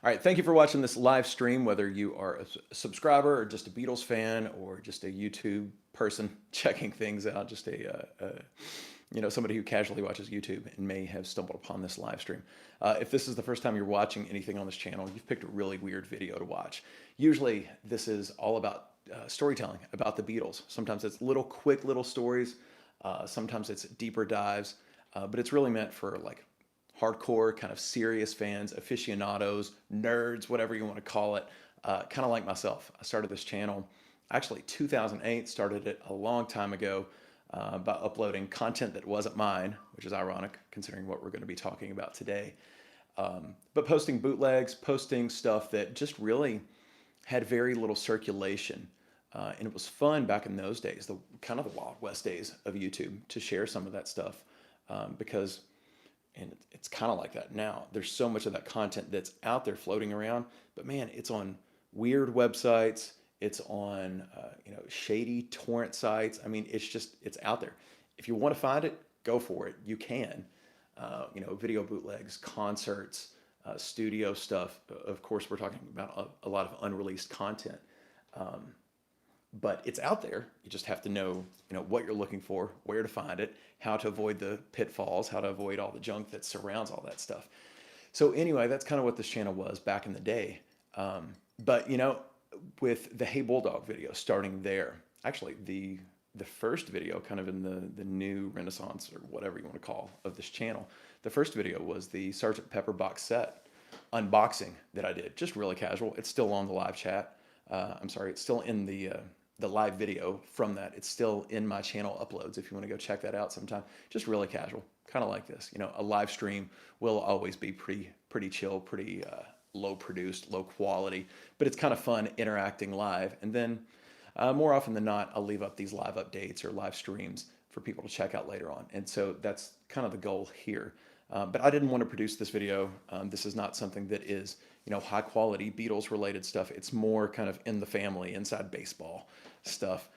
All right, thank you for watching this live stream, whether you are a subscriber or just a Beatles fan or just a YouTube person checking things out, just somebody who casually watches YouTube and may have stumbled upon this live stream. If this is the first time you're watching anything on this channel, you've picked a really weird video to watch. Usually this is all about storytelling about the Beatles. Sometimes it's quick little stories. Sometimes it's deeper dives, but it's really meant for like hardcore, kind of serious fans, aficionados, nerds, whatever you want to call it, kind of like myself. I started this channel, actually 2008, started it a long time ago by uploading content that wasn't mine, which is ironic considering what we're going to be talking about today. But posting bootlegs, posting stuff that just really had very little circulation. And it was fun back in those days, the kind of the Wild West days of YouTube, to share some of that stuff because and it's kind of like that now. There's so much of that content that's out there floating around, but man, it's on weird websites. It's on shady torrent sites. I mean, it's out there. If you want to find it, go for it. You can. Video bootlegs, concerts, studio stuff. Of course, we're talking about a lot of unreleased content. But it's out there. You just have to know, what you're looking for, where to find it, how to avoid the pitfalls, how to avoid all the junk that surrounds all that stuff. So anyway, that's kind of what this channel was back in the day. But with the Hey Bulldog video starting there, actually the first video kind of in the new renaissance or whatever you want to call of this channel, the first video was the Sgt. Pepper box set unboxing that I did, just really casual. It's still on the live chat. I'm sorry, it's still in the live video from that. It's still in my channel uploads if you want to go check that out sometime. Just really casual, kind of like this. A live stream will always be pretty chill, pretty low produced, low quality, but it's kind of fun interacting live. And then more often than not, I'll leave up these live updates or live streams for people to check out later on. And so that's kind of the goal here. But I didn't want to produce this video. This is not something that is, high quality Beatles related stuff. It's more kind of in the family, inside baseball stuff.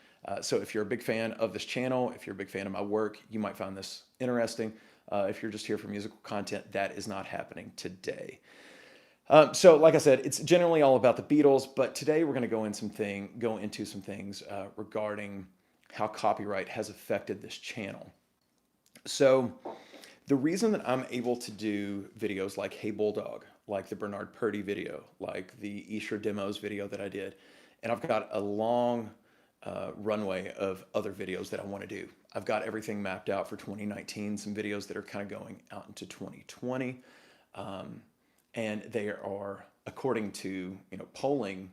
So if you're a big fan of this channel, if you're a big fan of my work, you might find this interesting. If you're just here for musical content, that is not happening today. So like I said, it's generally all about the Beatles, but today we're going to go into some things regarding how copyright has affected this channel. So the reason that I'm able to do videos like Hey Bulldog, like the Bernard Purdie video, like the Esher Demos video that I did, and I've got a long runway of other videos that I want to do. I've got everything mapped out for 2019, some videos that are kind of going out into 2020. And they are, according to polling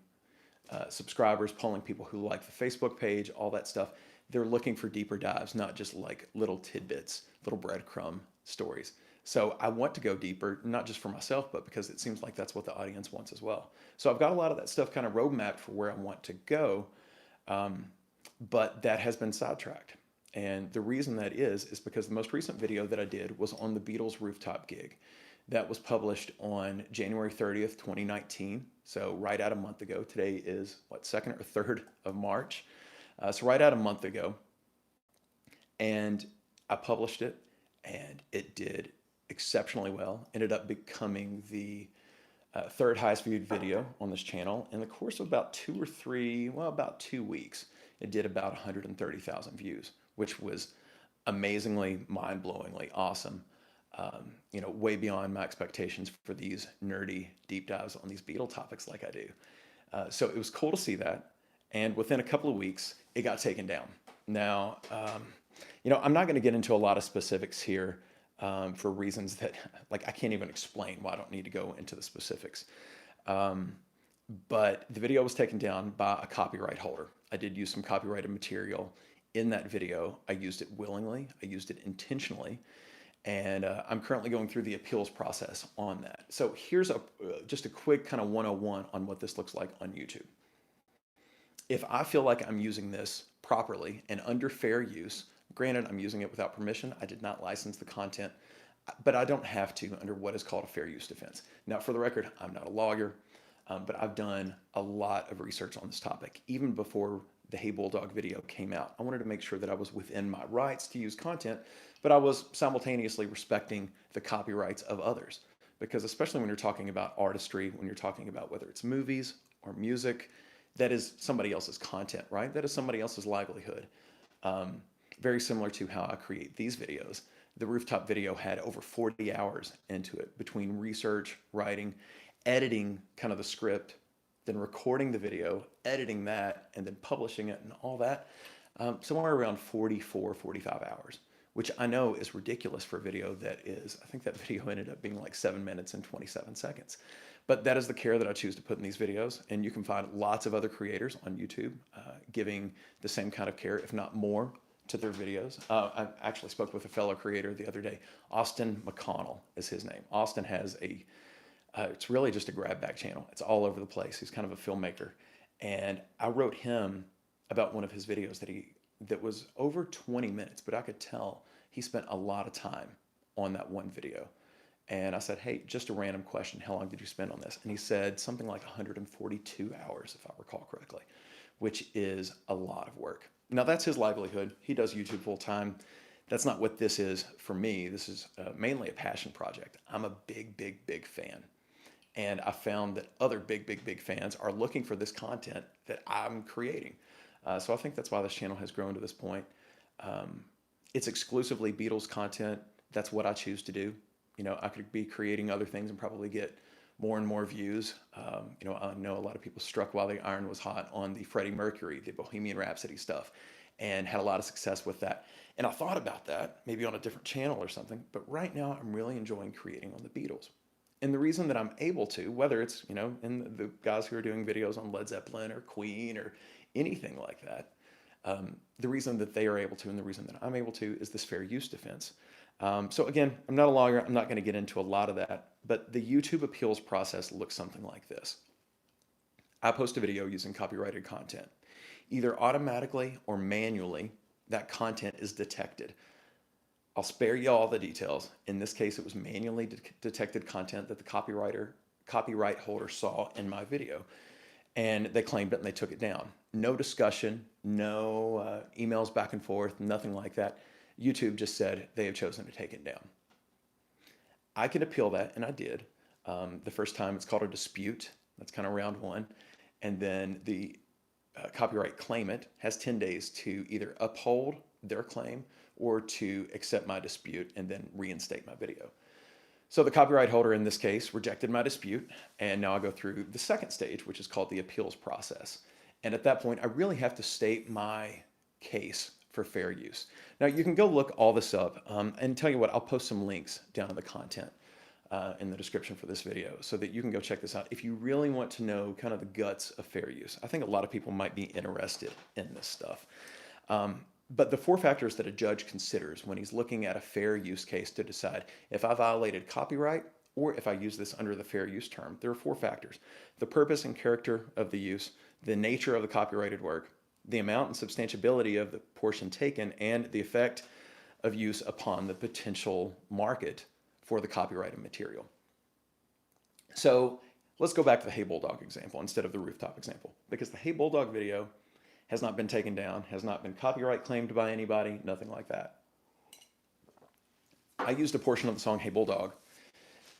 subscribers, polling people who like the Facebook page, all that stuff, they're looking for deeper dives, not just like little tidbits, little breadcrumb stories. So I want to go deeper, not just for myself, but because it seems like that's what the audience wants as well. So I've got a lot of that stuff kind of roadmapped for where I want to go, but that has been sidetracked. And the reason that is because the most recent video that I did was on the Beatles Rooftop Gig. That was published on January 30th, 2019. So right out a month ago. Today is, 2nd or 3rd of March. So right out a month ago. And I published it, and it did exceptionally well. Ended up becoming the third highest viewed video on this channel. In the course of about 2 weeks, it did about 130,000 views, which was amazingly, mind-blowingly awesome. Way beyond my expectations for these nerdy deep dives on these Beatle topics like I do. So it was cool to see that. And within a couple of weeks, it got taken down. Now, I'm not going to get into a lot of specifics here for reasons that, I can't even explain why I don't need to go into the specifics. But the video was taken down by a copyright holder. I did use some copyrighted material in that video. I used it willingly. I used it intentionally. And I'm currently going through the appeals process on that. So here's just a quick kind of 101 on what this looks like on YouTube. If I feel like I'm using this properly and under fair use, granted, I'm using it without permission. I did not license the content, but I don't have to under what is called a fair use defense. Now, for the record, I'm not a lawyer, but I've done a lot of research on this topic. Even before the Hey Bulldog video came out, I wanted to make sure that I was within my rights to use content, but I was simultaneously respecting the copyrights of others. because especially when you're talking about artistry, when you're talking about whether it's movies or music, that is somebody else's content, right? That is somebody else's livelihood. Um, Very similar to how I create these videos. The rooftop video had over 40 hours into it between research, writing, editing kind of the script, then recording the video, editing that, and then publishing it and all that. Somewhere around 44, 45 hours, which I know is ridiculous for a video that is, I think that video ended up being like 7 minutes and 27 seconds. But that is the care that I choose to put in these videos. And you can find lots of other creators on YouTube giving the same kind of care, if not more, to their videos. I actually spoke with a fellow creator the other day. Austin McConnell is his name. Austin has it's really just a grab bag channel. It's all over the place. He's kind of a filmmaker. And I wrote him about one of his videos that was over 20 minutes, but I could tell he spent a lot of time on that one video. And I said, hey, just a random question. How long did you spend on this? And he said something like 142 hours, if I recall correctly, which is a lot of work. Now, that's his livelihood. He does YouTube full time. That's not what this is for me. This is mainly a passion project. I'm a big, big, big fan. And I found that other big, big, big fans are looking for this content that I'm creating. So I think that's why this channel has grown to this point. It's exclusively Beatles content. That's what I choose to do. You know, I could be creating other things and probably get more and more views. You know, I know a lot of people struck while the iron was hot on the Freddie Mercury, the Bohemian Rhapsody stuff, and had a lot of success with that. And I thought about that, maybe on a different channel or something, but right now I'm really enjoying creating on the Beatles. And the reason that I'm able to, whether it's, you know, in the guys who are doing videos on Led Zeppelin or Queen or anything like that, the reason that they are able to and the reason that I'm able to is this fair use defense. So again, I'm not a lawyer. I'm not going to get into a lot of that, but the YouTube appeals process looks something like this. I post a video using copyrighted content. Either automatically or manually, that content is detected. I'll spare you all the details. In this case, it was manually detected content that the copyright holder saw in my video. And they claimed it and they took it down. No discussion, no emails back and forth, nothing like that. YouTube just said they have chosen to take it down. I could appeal that, and I did. The first time it's called a dispute. That's kind of round one. And then the copyright claimant has 10 days to either uphold their claim or to accept my dispute and then reinstate my video. So the copyright holder in this case rejected my dispute, and now I go through the second stage, which is called the appeals process. And at that point, I really have to state my case for fair use. Now you can go look all this up, and tell you what, I'll post some links down in the content in the description for this video so that you can go check this out if you really want to know kind of the guts of fair use. I think a lot of people might be interested in this stuff. But the 4 factors that a judge considers when he's looking at a fair use case to decide if I violated copyright or if I use this under the fair use term, there are 4 factors: the purpose and character of the use, the nature of the copyrighted work, the amount and substantiability of the portion taken, and the effect of use upon the potential market for the copyrighted material. So let's go back to the Hey Bulldog example instead of the Rooftop example, because the Hey Bulldog video has not been taken down, has not been copyright claimed by anybody, nothing like that. I used a portion of the song Hey Bulldog.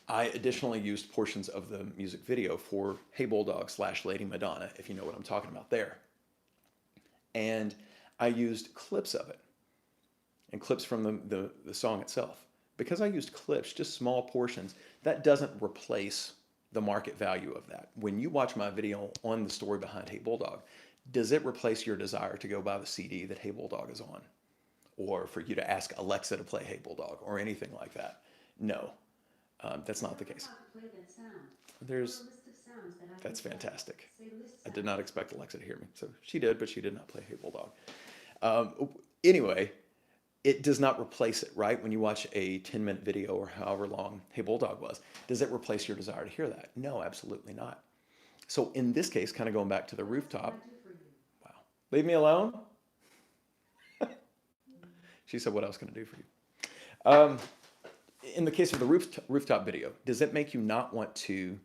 I additionally used portions of the music video for Hey Bulldog / Lady Madonna, if you know what I'm talking about there. And I used clips of it and clips from the song itself. Because I used clips, just small portions, that doesn't replace the market value of that. When you watch my video on the story behind Hey Bulldog, does it replace your desire to go buy the CD that Hey Bulldog is on? Or for you to ask Alexa to play Hey Bulldog or anything like that? No, that's not the case. That's fantastic. I did not expect Alexa to hear me. So she did, but she did not play Hey Bulldog. Anyway, it does not replace it, right? When you watch a 10-minute video or however long Hey Bulldog was, does it replace your desire to hear that? No, absolutely not. So in this case, kind of going back to the Rooftop, wow, leave me alone. She said, what else can I do for you? In the case of the Rooftop video, does it make you not want to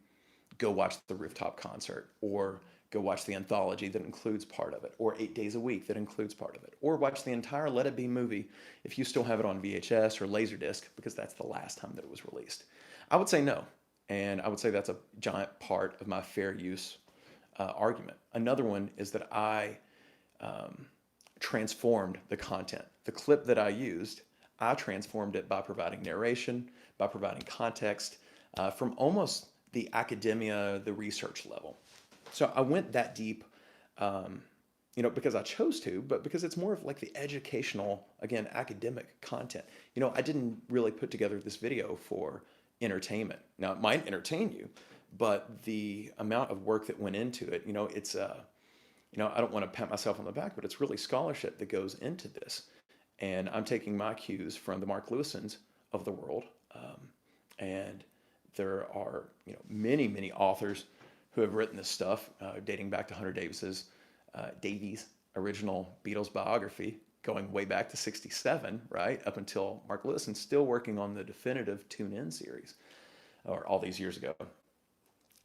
go watch the Rooftop concert or go watch the anthology that includes part of it, or 8 days a week that includes part of it, or watch the entire Let It Be movie if you still have it on VHS or Laserdisc because that's the last time that it was released? I would say no. And I would say that's a giant part of my fair use argument. Another one is that I um, transformed the content. The clip that I used, I transformed it by providing narration, by providing context from almost the academia, the research level. So I went that deep, um, because I chose to, but because it's more of like the educational, again, academic content. I didn't really put together this video for entertainment. Now, it might entertain you, but the amount of work that went into it, it's I don't want to pat myself on the back, but it's really scholarship that goes into this. And I'm taking my cues from the Mark Lewisons of the world. And there are, many, many authors who have written this stuff, dating back to Hunter Davies' original Beatles biography, going way back to '67, right? Up until Mark Lewison's still working on the definitive Tune-In series, or all these years ago.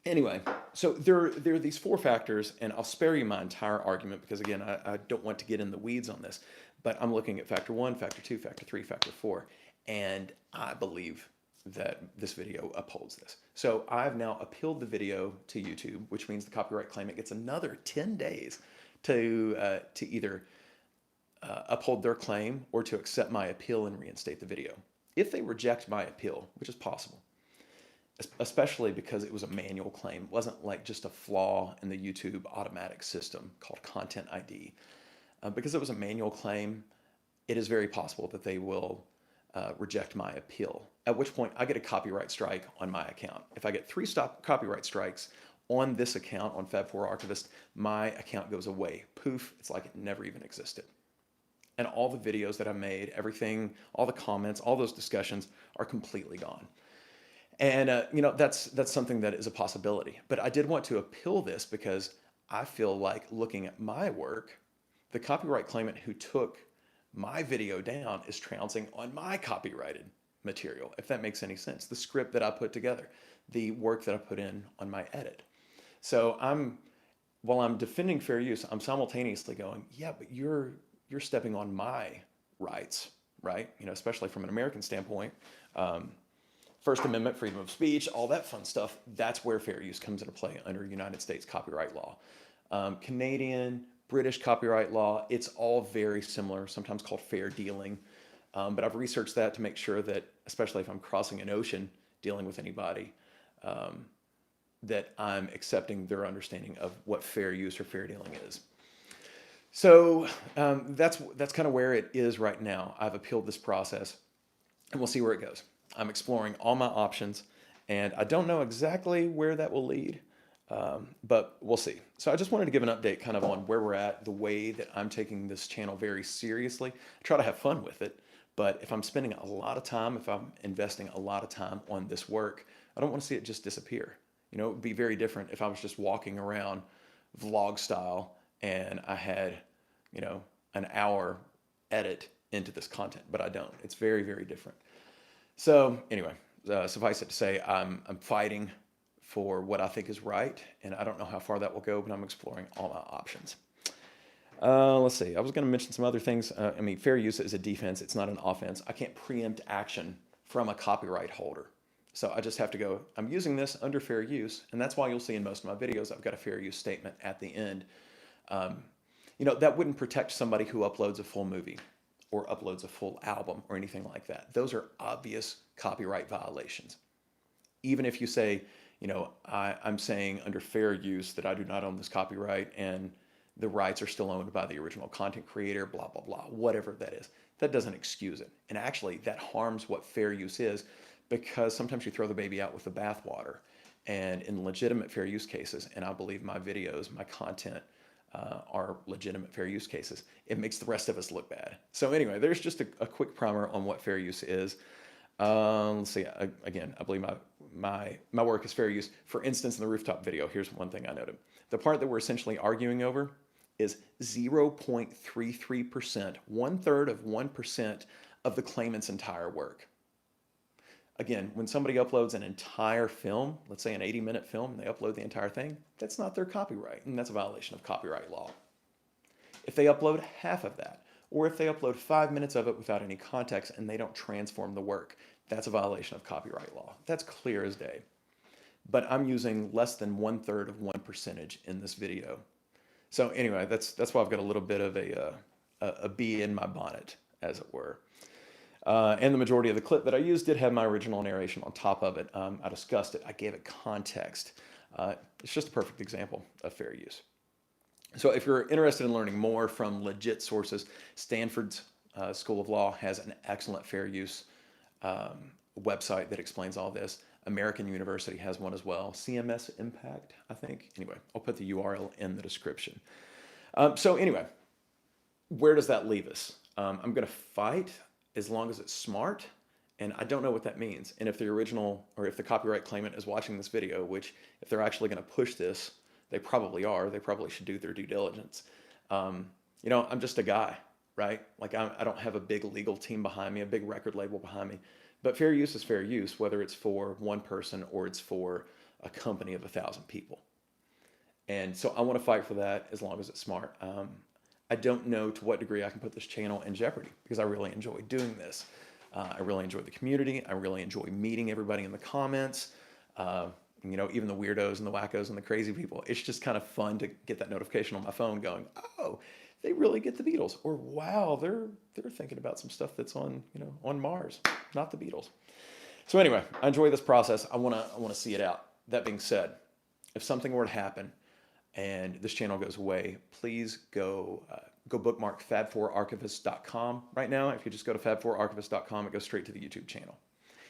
Anyway, so there are these four factors, and I'll spare you my entire argument because, again, I don't want to get in the weeds on this, but I'm looking at factor one, factor two, factor three, factor four, and I believe that this video upholds this. So I've now appealed the video to YouTube, which means the copyright claimant gets another 10 days to either uphold their claim or to accept my appeal and reinstate the video. If they reject my appeal, which is possible, especially because it was a manual claim. It wasn't like just a flaw in the YouTube automatic system called Content ID. Because it was a manual claim, it is very possible that they will reject my appeal, at which point I get a copyright strike on my account. If I get 3 copyright strikes on this account, on Fab4 Archivist, my account goes away. Poof, it's like it never even existed. And all the videos that I made, everything, all the comments, all those discussions are completely gone. And that's something that is a possibility. But I did want to appeal this because I feel like, looking at my work, the copyright claimant who took my video down is trouncing on my copyrighted material, if that makes any sense. The script that I put together, the work that I put in on my edit. So while I'm defending fair use, I'm simultaneously going, yeah, but you're stepping on my rights, right? Especially from an American standpoint. First Amendment, freedom of speech, all that fun stuff, that's where fair use comes into play under United States copyright law. Canadian, British copyright law, it's all very similar, sometimes called fair dealing. But I've researched that to make sure that, especially if I'm crossing an ocean dealing with anybody, that I'm accepting their understanding of what fair use or fair dealing is. So that's kind of where it is right now. I've appealed this process, and we'll see where it goes. I'm exploring all my options, and I don't know exactly where that will lead, but we'll see. So I just wanted to give an update kind of on where we're at, the way that I'm taking this channel very seriously. I try to have fun with it, but if I'm spending a lot of time, if I'm investing a lot of time on this work, I don't want to see it just disappear. It would be very different if I was just walking around vlog style and I had, an hour edit into this content, but I don't. It's very, very different. So anyway, suffice it to say, I'm fighting for what I think is right, and I don't know how far that will go, but I'm exploring all my options. Let's see. I was going to mention some other things. Fair use is a defense. It's not an offense. I can't preempt action from a copyright holder. So I just have to go, I'm using this under fair use, and that's why you'll see in most of my videos I've got a fair use statement at the end. That wouldn't protect somebody who uploads a full movie or uploads a full album or anything like that. Those are obvious copyright violations. Even if you say, I'm saying under fair use that I do not own this copyright and the rights are still owned by the original content creator, blah, blah, blah, whatever that is. That doesn't excuse it. And actually, that harms what fair use is, because sometimes you throw the baby out with the bathwater. And in legitimate fair use cases, and I believe my videos, my content, are legitimate fair use cases, it makes the rest of us look bad. So anyway, there's just a quick primer on what fair use is. Let's see, again, I believe my work is fair use. For instance, in the Rooftop video, here's one thing I noted. The part that we're essentially arguing over is 0.33%, 1/3 of 1% of the claimant's entire work. Again, when somebody uploads an entire film, let's say an 80-minute film, and they upload the entire thing, that's not their copyright, and that's a violation of copyright law. If they upload half of that, or if they upload 5 minutes of it without any context and they don't transform the work, that's a violation of copyright law. That's clear as day. but I'm using less than 1/3 of 1% in this video. So anyway, that's why I've got a little bit of a bee in my bonnet, as it were. And the majority of the clip that I used did have my original narration on top of it. I discussed it. I gave it context. It's just a perfect example of fair use. So if you're interested in learning more from legit sources, Stanford's School of Law has an excellent fair use website that explains all this. American University has one as well. CMS Impact, I think. Anyway, I'll put the URL in the description. So anyway, where does that leave us? I'm going to fight as long as it's smart, and I don't know what that means. And if the original, or if the copyright claimant is watching this video, which if they're actually going to push this, they probably are. They probably should do their due diligence. You know, I'm just a guy, right? Like I don't have a big legal team behind me, a big record label behind me. But fair use is fair use, whether it's for one person or it's for a company of 1,000 people. And so I want to fight for that as long as it's smart. I don't know to what degree I can put this channel in jeopardy because I really enjoy doing this. I really enjoy the community. I really enjoy meeting everybody in the comments. You know, even the weirdos and the wackos and the crazy people. It's just kind of fun to get that notification on my phone going, oh, they really get the Beatles, or wow, they're thinking about some stuff that's on, you know, on Mars, not the Beatles. So anyway, I enjoy this process. I want to see it out. That being said, if something were to happen and this channel goes away, please go bookmark fab4archivist.com right now. If you just go to fab4archivist.com, it goes straight to the YouTube channel.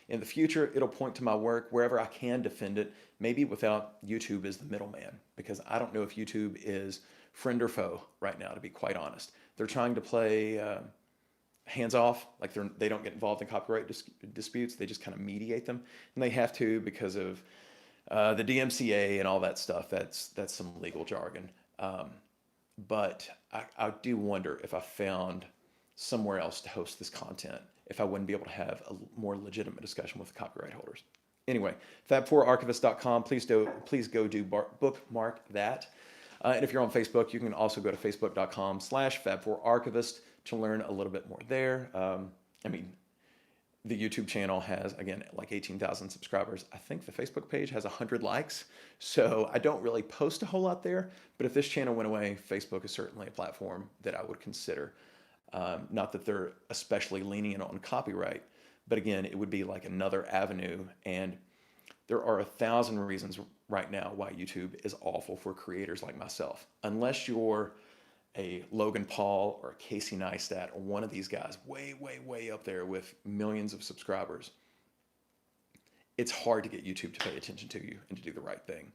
In the future, it'll point to my work wherever I can defend it, maybe without YouTube as the middleman, because I don't know if YouTube is friend or foe right now, to be quite honest. They're trying to play hands off, like they don't get involved in copyright disputes. They just kind of mediate them, and they have to because of the DMCA and all that stuff. That's some legal jargon. But I do wonder if I found somewhere else to host this content, if I wouldn't be able to have a more legitimate discussion with the copyright holders. Anyway, fab4archivist.com, please go do bookmark that. And if you're on Facebook, you can also go to facebook.com/fab4archivist to learn a little bit more there. I mean, the YouTube channel has, again, like 18,000 subscribers. I think the Facebook page has 100 likes. So I don't really post a whole lot there. But if this channel went away, Facebook is certainly a platform that I would consider. Not that they're especially lenient on copyright, but again, it would be like another avenue. And there are 1,000 reasons right now why YouTube is awful for creators like myself. Unless you're a Logan Paul or a Casey Neistat or one of these guys way, way, way up there with millions of subscribers, it's hard to get YouTube to pay attention to you and to do the right thing.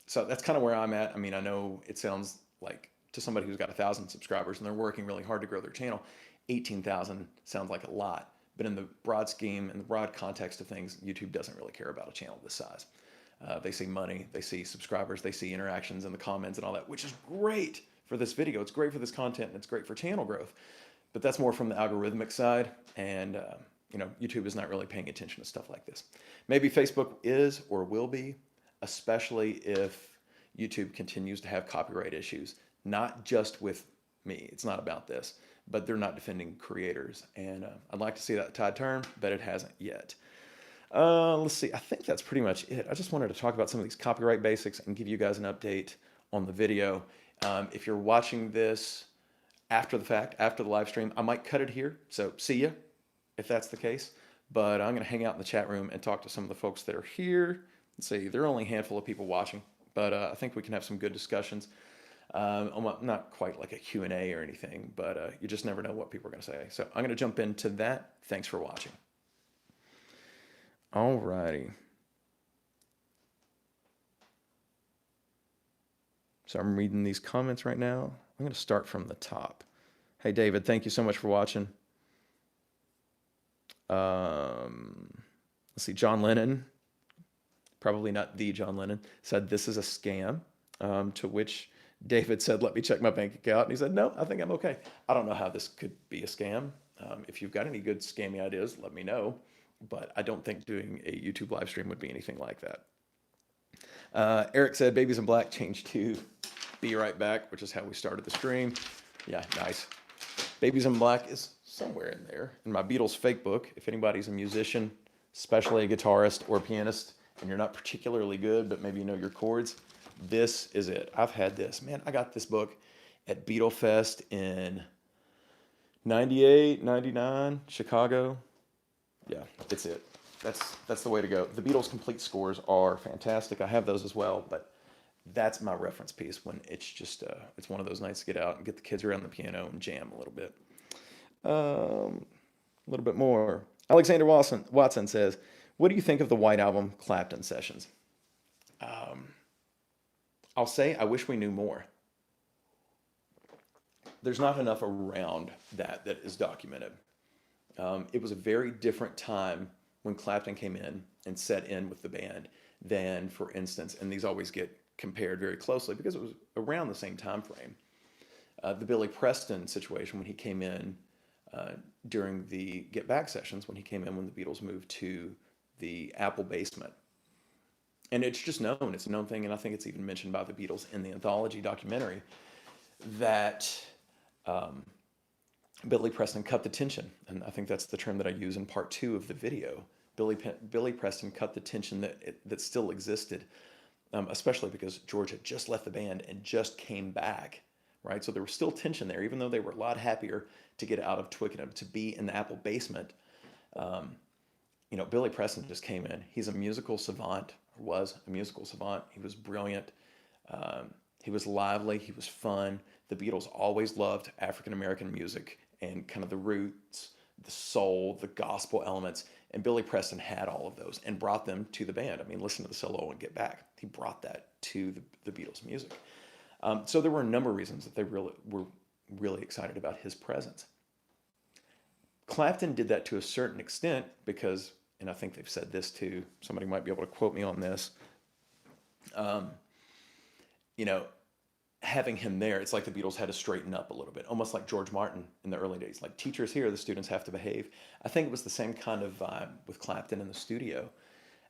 So that's kind of where I'm at. I mean, I know it sounds like to somebody who's got 1,000 subscribers and they're working really hard to grow their channel, 18,000 sounds like a lot. But in the broad scheme, in the broad context of things, YouTube doesn't really care about a channel this size. They see money, they see subscribers, they see interactions in the comments and all that, which is great for this video. It's great for this content, and it's great for channel growth. But that's more from the algorithmic side, and you know, YouTube is not really paying attention to stuff like this. Maybe Facebook is or will be, especially if YouTube continues to have copyright issues, not just with me. It's not about this, but they're not defending creators. And I'd like to see that tide turn, but it hasn't yet. Let's see. I think that's pretty much it. I just wanted to talk about some of these copyright basics and give you guys an update on the video. If you're watching this after the fact, after the live stream, I might cut it here. So see ya if that's the case. But I'm going to hang out in the chat room and talk to some of the folks that are here. Let's see. There are only a handful of people watching, but I think we can have some good discussions. Not quite like a Q&A or anything, but you just never know what people are going to say. So I'm going to jump into that. Thanks for watching. All righty. So I'm reading these comments right now. I'm going to start from the top. Hey, David, thank you so much for watching. Let's see, John Lennon, probably not the John Lennon, said this is a scam, to which David said, let me check my bank account. And he said, no, I think I'm okay. I don't know how this could be a scam. If you've got any good scammy ideas, let me know. But I don't think doing a YouTube live stream would be anything like that. Eric said, Babies in Black changed to Be Right Back, which is how we started the stream. Yeah, nice. Babies in Black is somewhere in there in my Beatles Fake Book. If anybody's a musician, especially a guitarist or a pianist, and you're not particularly good, but maybe you know your chords, this is it. I've had this. Man, I got this book at Beatle Fest in 98, 99, Chicago. Yeah, it's it. That's the way to go. The Beatles complete scores are fantastic. I have those as well, but that's my reference piece when it's just it's one of those nights to get out and get the kids around the piano and jam a little bit. A little bit more. Alexander Watson says, "What do you think of the White Album Clapton sessions?" I'll say I wish we knew more. There's not enough around that is documented. It was a very different time when Clapton came in and set in with the band than, for instance, and these always get compared very closely because it was around the same time frame. The Billy Preston situation when he came in during the Get Back sessions, when he came in when the Beatles moved to the Apple basement. And it's just known, it's a known thing, and I think it's even mentioned by the Beatles in the anthology documentary that Billy Preston cut the tension. And I think that's the term that I use in part 2 of the video. Billy Preston cut the tension that still existed, especially because George had just left the band and just came back, right? So there was still tension there, even though they were a lot happier to get out of Twickenham, to be in the Apple basement. Billy Preston just came in. He's a musical savant, or was a musical savant. He was brilliant. He was lively. He was fun. The Beatles always loved African American music and kind of the roots, the soul, the gospel elements. And Billy Preston had all of those and brought them to the band. I mean, listen to the solo and Get Back. He brought that to the Beatles music. So there were a number of reasons that they were really excited about his presence. Clapton did that to a certain extent because, and I think they've said this too, somebody might be able to quote me on this, having him there, it's like the Beatles had to straighten up a little bit, almost like George Martin in the early days. Like, teachers here, the students have to behave. I think it was the same kind of vibe with Clapton in the studio.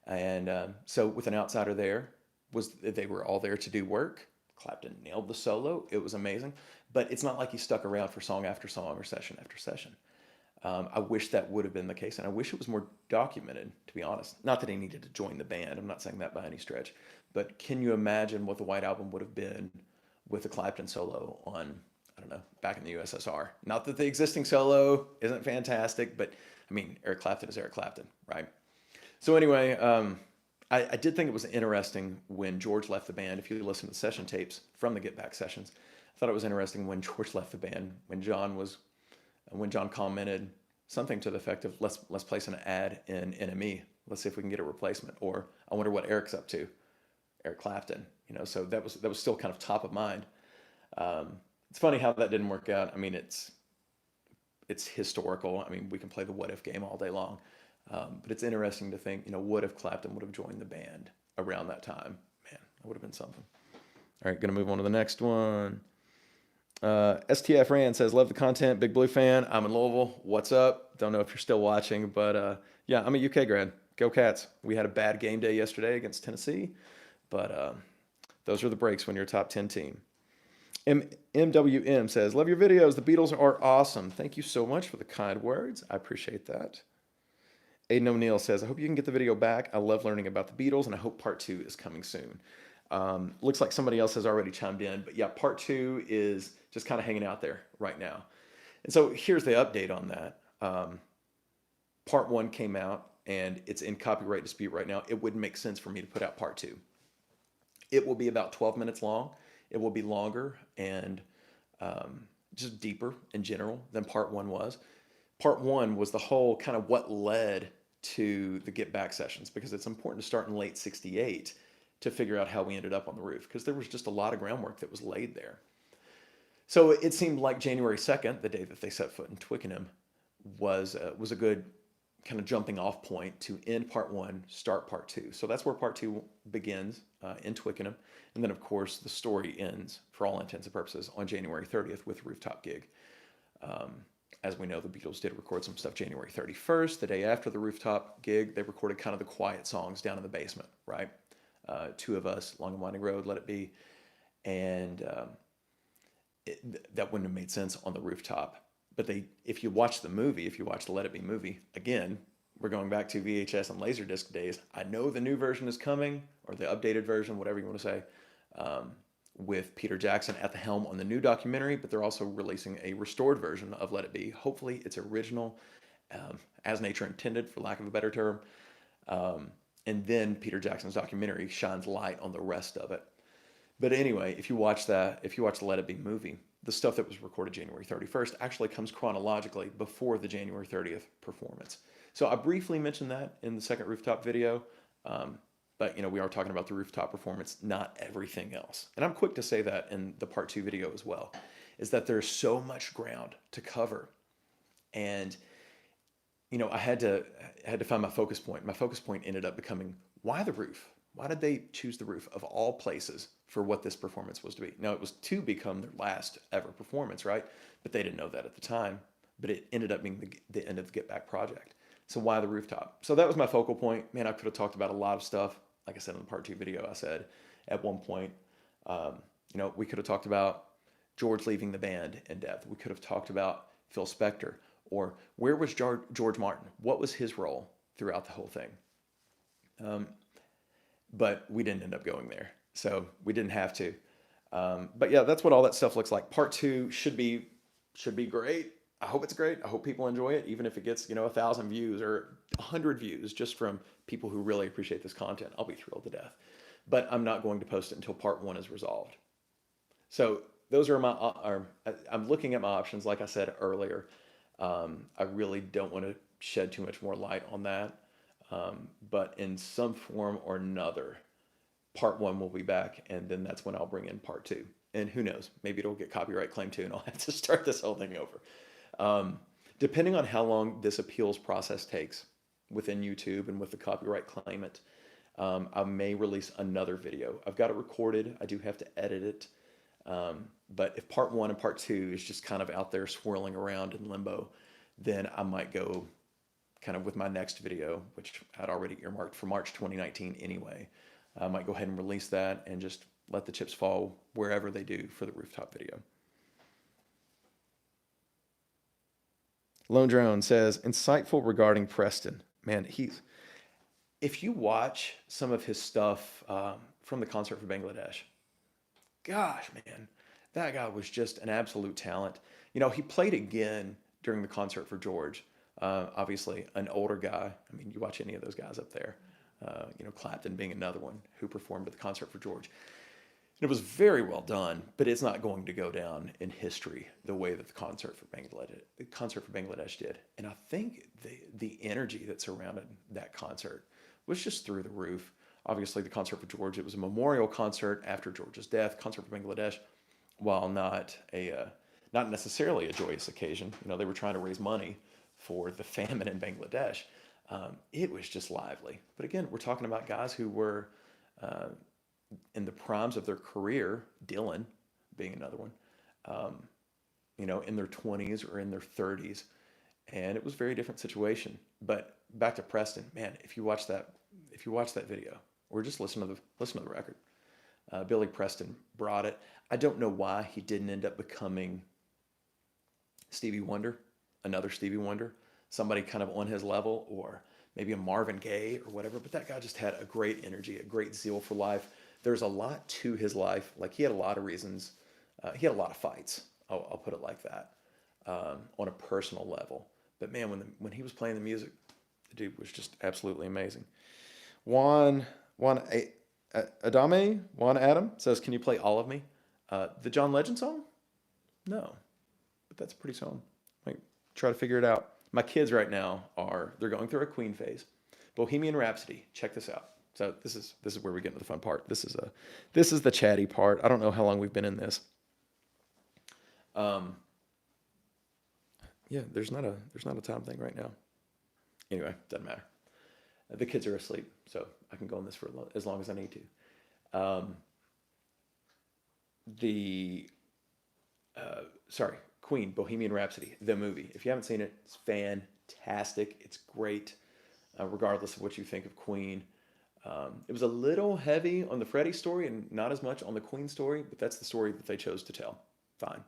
And so with an outsider there, they were all there to do work. Clapton nailed the solo. It was amazing. But it's not like he stuck around for song after song or session after session. I wish that would have been the case, and I wish it was more documented, to be honest. Not that he needed to join the band. I'm not saying that by any stretch. But can you imagine what the White Album would have been with a Clapton solo on, I don't know, back in the USSR? Not that the existing solo isn't fantastic, but, I mean, Eric Clapton is Eric Clapton, right? So anyway, I did think it was interesting when George left the band. If you listen to the session tapes from the Get Back sessions, I thought it was interesting when George left the band, when John commented something to the effect of, let's place an ad in NME. Let's see if we can get a replacement. Or, I wonder what Eric's up to, Eric Clapton. So that was still kind of top of mind. It's funny how that didn't work out. I mean, it's historical. I mean, we can play the what if game all day long. But it's interesting to think, what if Clapton would have joined the band around that time? Man, that would have been something. All right, going to move on to the next one. STF Rand says, love the content, big Blue fan. I'm in Louisville. What's up? Don't know if you're still watching, but yeah, I'm a UK grad. Go Cats. We had a bad game day yesterday against Tennessee, but those are the breaks when you're a top 10 team. MWM says, love your videos. The Beatles are awesome. Thank you so much for the kind words. I appreciate that. Aiden O'Neill says, I hope you can get the video back. I love learning about the Beatles, and I hope part 2 is coming soon. Looks like somebody else has already chimed in, but yeah, part 2 is just kind of hanging out there right now. And so here's the update on that. Part 1 came out and it's in copyright dispute right now. It wouldn't make sense for me to put out part 2. It will be about 12 minutes long. It will be longer and just deeper in general than part 1 was. Part 1 was the whole kind of what led to the Get Back sessions, because it's important to start in late 68 to figure out how we ended up on the roof, because there was just a lot of groundwork that was laid there. So it seemed like January 2nd, the day that they set foot in Twickenham, was a good kind of jumping off point to end part 1, start part 2. So that's where part 2 begins in Twickenham. And then, of course, the story ends, for all intents and purposes, on January 30th with Rooftop Gig. As we know, the Beatles did record some stuff January 31st. The day after the Rooftop Gig, they recorded kind of the quiet songs down in the basement, right? Two of Us, Long and Winding Road, Let It Be. And that wouldn't have made sense on the rooftop. But if you watch the movie, if you watch the Let It Be movie, again, we're going back to VHS and Laserdisc days. I know the new version is coming, or the updated version, whatever you want to say, with Peter Jackson at the helm on the new documentary, but they're also releasing a restored version of Let It Be. Hopefully it's original, as nature intended, for lack of a better term. And then Peter Jackson's documentary shines light on the rest of it. But anyway, if you watch the Let It Be movie, the stuff that was recorded January 31st actually comes chronologically before the January 30th performance. So I briefly mentioned that in the second Rooftop video, but we are talking about the Rooftop performance, not everything else. And I'm quick to say that in the part 2 video as well, is that there's so much ground to cover. And I had to find my focus point. My focus point ended up becoming, why the roof? Why did they choose the roof of all places for what this performance was to be? Now, it was to become their last ever performance, right? But they didn't know that at the time. But it ended up being the end of the Get Back project. So why the rooftop? So that was my focal point. Man, I could have talked about a lot of stuff. Like I said in the part 2 video, I said at one point, we could have talked about George leaving the band in depth. We could have talked about Phil Spector, or where was George Martin? What was his role throughout the whole thing? But we didn't end up going there, so we didn't have to. But yeah, that's what all that stuff looks like. Part 2 should be great. I hope it's great. I hope people enjoy it, even if it gets 1,000 views or 100 views just from people who really appreciate this content. I'll be thrilled to death. But I'm not going to post it until part 1 is resolved. So those are I'm looking at my options. Like I said earlier, I really don't want to shed too much more light on that. But in some form or another, part 1 will be back, and then that's when I'll bring in part 2. And who knows, maybe it'll get copyright claim too, and I'll have to start this whole thing over. Depending on how long this appeals process takes within YouTube and with the copyright claimant, I may release another video. I've got it recorded. I do have to edit it. But if part 1 and part 2 is just kind of out there swirling around in limbo, then I might go kind of with my next video, which I'd already earmarked for March 2019 anyway. I might go ahead and release that and just let the chips fall wherever they do for the Rooftop video. Lone Drone says, insightful regarding Preston. Man, if you watch some of his stuff from the concert for Bangladesh, gosh, man, that guy was just an absolute talent. He played again during the concert for George. Obviously, an older guy. I mean, you watch any of those guys up there. Clapton being another one who performed at the concert for George. It was very well done, but it's not going to go down in history the way that the concert for Bangladesh did. And I think the energy that surrounded that concert was just through the roof. Obviously, the concert for George, it was a memorial concert after George's death. Concert for Bangladesh, while not necessarily a joyous occasion, they were trying to raise money for the famine in Bangladesh. It was just lively. But again, we're talking about guys who were in the primes of their career, Dylan being another one, in their 20s or in their 30s. And it was a very different situation. But back to Preston, man, if you watch that video, or just listen to the record, Billy Preston brought it. I don't know why he didn't end up becoming Stevie Wonder, another Stevie Wonder, somebody kind of on his level, or maybe a Marvin Gaye or whatever. But that guy just had a great energy, a great zeal for life. There's a lot to his life. Like, he had a lot of reasons. He had a lot of fights. I'll put it like that, on a personal level. But man, when he was playing the music, the dude was just absolutely amazing. Juan Adam says, can you play All of Me? The John Legend song? No, but that's a pretty song. Like, try to figure it out. My kids right now they're going through a Queen phase. Bohemian Rhapsody. Check this out. So this is where we get into the fun part. This is the chatty part. I don't know how long we've been in this. Yeah, there's not a time thing right now. Anyway, doesn't matter. The kids are asleep, so I can go on this for as long as I need to. Queen, Bohemian Rhapsody, the movie. If you haven't seen it, it's fantastic. It's great, regardless of what you think of Queen. It was a little heavy on the Freddie story and not as much on the Queen story, but that's the story that they chose to tell. Fine.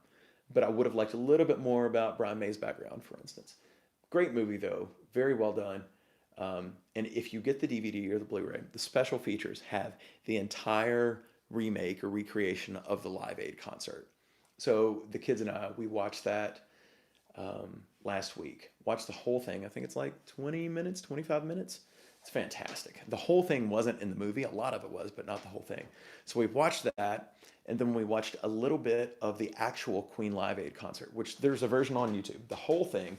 But I would have liked a little bit more about Brian May's background, for instance. Great movie, though. Very well done. And if you get the DVD or the Blu-ray, the special features have the entire remake or recreation of the Live Aid concert. So the kids and I, we watched that last week. Watched the whole thing. I think it's like 20 minutes, 25 minutes. It's fantastic. The whole thing wasn't in the movie. A lot of it was, but not the whole thing. So we watched that, and then we watched a little bit of the actual Queen Live Aid concert, which there's a version on YouTube. The whole thing.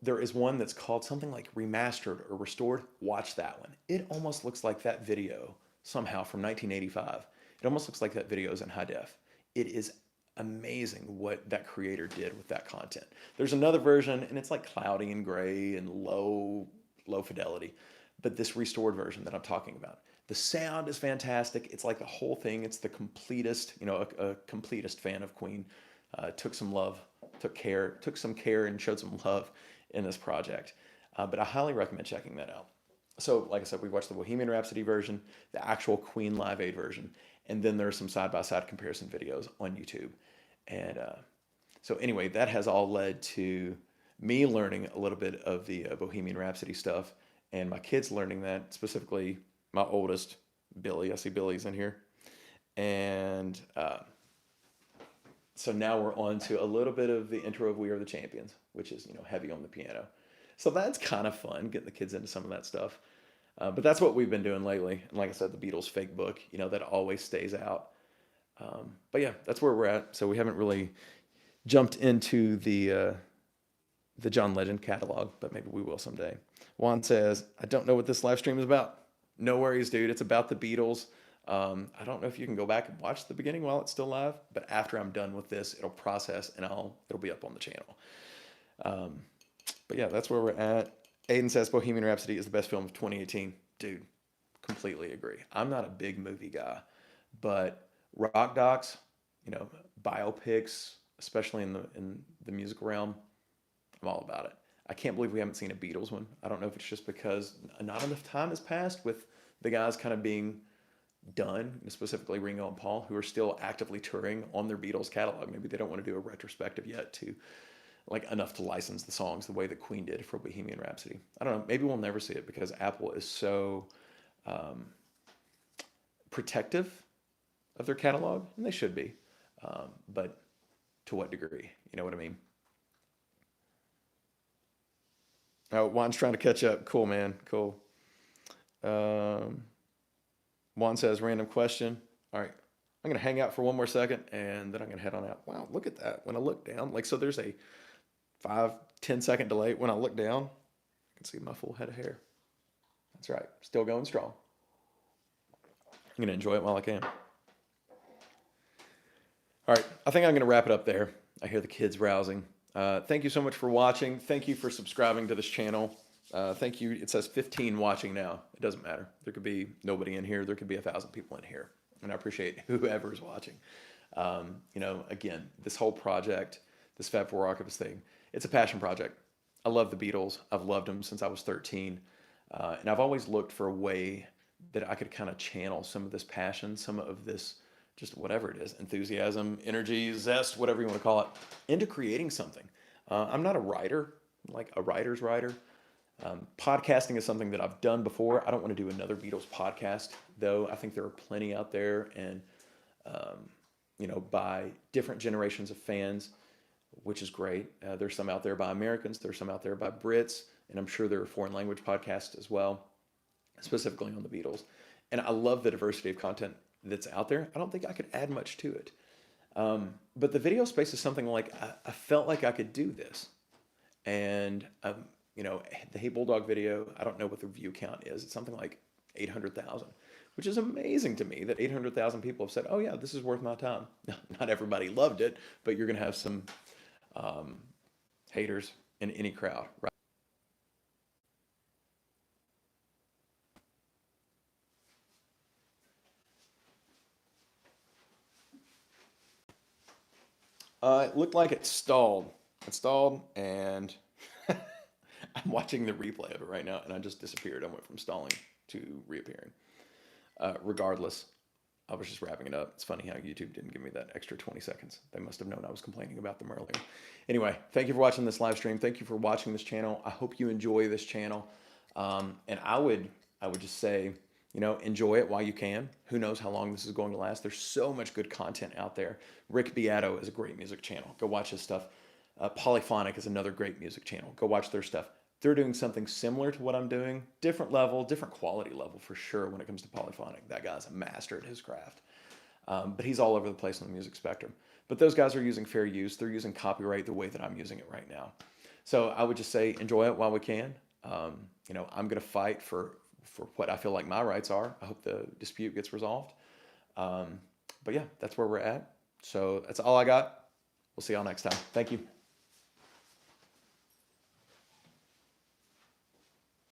There is one that's called something like remastered or restored. Watch that one. It almost looks like that video somehow from 1985. It almost looks like that video is in high def. It is amazing what that creator did with that content. There's another version, and it's like cloudy and gray and low fidelity, but this restored version that I'm talking about, the sound is fantastic. It's like the whole thing. It's the completest, a completest fan of Queen took some care and showed some love in this project. But I highly recommend checking that out. So, like I said, we watched the Bohemian Rhapsody version, the actual Queen Live Aid version, and then there's some side-by-side comparison videos on YouTube. And so anyway, that has all led to me learning a little bit of the Bohemian Rhapsody stuff, and my kids learning that, specifically my oldest, Billy. I see Billy's in here. And so now we're on to a little bit of the intro of We Are the Champions, which is, heavy on the piano. So that's kind of fun, getting the kids into some of that stuff. But that's what we've been doing lately. And like I said, the Beatles Fake Book, that always stays out. But yeah, that's where we're at. So we haven't really jumped into the John Legend catalog, but maybe we will someday. Juan says, I don't know what this live stream is about. No worries, dude. It's about the Beatles. I don't know if you can go back and watch the beginning while it's still live, but after I'm done with this, it'll process and it'll be up on the channel. But yeah, that's where we're at. Aiden says Bohemian Rhapsody is the best film of 2018. Dude, completely agree. I'm not a big movie guy, but rock docs, biopics, especially in the musical realm, I'm all about it. I can't believe we haven't seen a Beatles one. I don't know if it's just because not enough time has passed with the guys kind of being done, specifically Ringo and Paul, who are still actively touring on their Beatles catalog. Maybe they don't want to do a retrospective yet to enough to license the songs the way that Queen did for Bohemian Rhapsody. I don't know. Maybe we'll never see it because Apple is so protective of their catalog, and they should be. But to what degree? You know what I mean? Oh, Juan's trying to catch up. Cool, man. Cool. Juan says, random question. All right. I'm going to hang out for one more second, and then I'm going to head on out. Wow, look at that. When I look down, so there's a 5-10 second delay. When I look down, I can see my full head of hair. That's right. Still going strong. I'm going to enjoy it while I can. All right. I think I'm going to wrap it up there. I hear the kids rousing. Thank you so much for watching. Thank you for subscribing to this channel. Thank you. It says 15 watching now. It doesn't matter. There could be nobody in here. There could be 1,000 people in here. And I appreciate whoever's watching. Again, this whole project, this Fab Four Archivist thing, it's a passion project. I love the Beatles. I've loved them since I was 13. And I've always looked for a way that I could kind of channel some of this passion, some of this, just whatever it is, enthusiasm, energy, zest, whatever you want to call it, into creating something. I'm not a writer, like a writer's writer. Podcasting is something that I've done before. I don't want to do another Beatles podcast, though. I think there are plenty out there, and by different generations of fans, which is great. There's some out there by Americans. There's some out there by Brits, and I'm sure there are foreign language podcasts as well, specifically on the Beatles. And I love the diversity of content that's out there. I don't think I could add much to it. But the video space is something like I felt like I could do this, and the Hey Bulldog video, I don't know what the view count is. It's something like 800,000, which is amazing to me that 800,000 people have said, oh yeah, this is worth my time. Not everybody loved it, but you're going to have some haters in any crowd, right? It looked like it stalled. It stalled, and I'm watching the replay of it right now, and I just disappeared. I went from stalling to reappearing. Regardless, I was just wrapping it up. It's funny how YouTube didn't give me that extra 20 seconds. They must have known I was complaining about them earlier. Anyway, thank you for watching this live stream. Thank you for watching this channel. I hope you enjoy this channel. And I would just say, enjoy it while you can. Who knows how long this is going to last? There's so much good content out there. Rick Beato is a great music channel. Go watch his stuff. Polyphonic is another great music channel. Go watch their stuff. They're doing something similar to what I'm doing. Different level, different quality level for sure when it comes to polyphonic. That guy's a master at his craft. But he's all over the place on the music spectrum. But those guys are using fair use. They're using copyright the way that I'm using it right now. So I would just say enjoy it while we can. I'm going to fight for what I feel like my rights are. I hope the dispute gets resolved. But yeah, that's where we're at. So that's all I got. We'll see y'all next time. Thank you.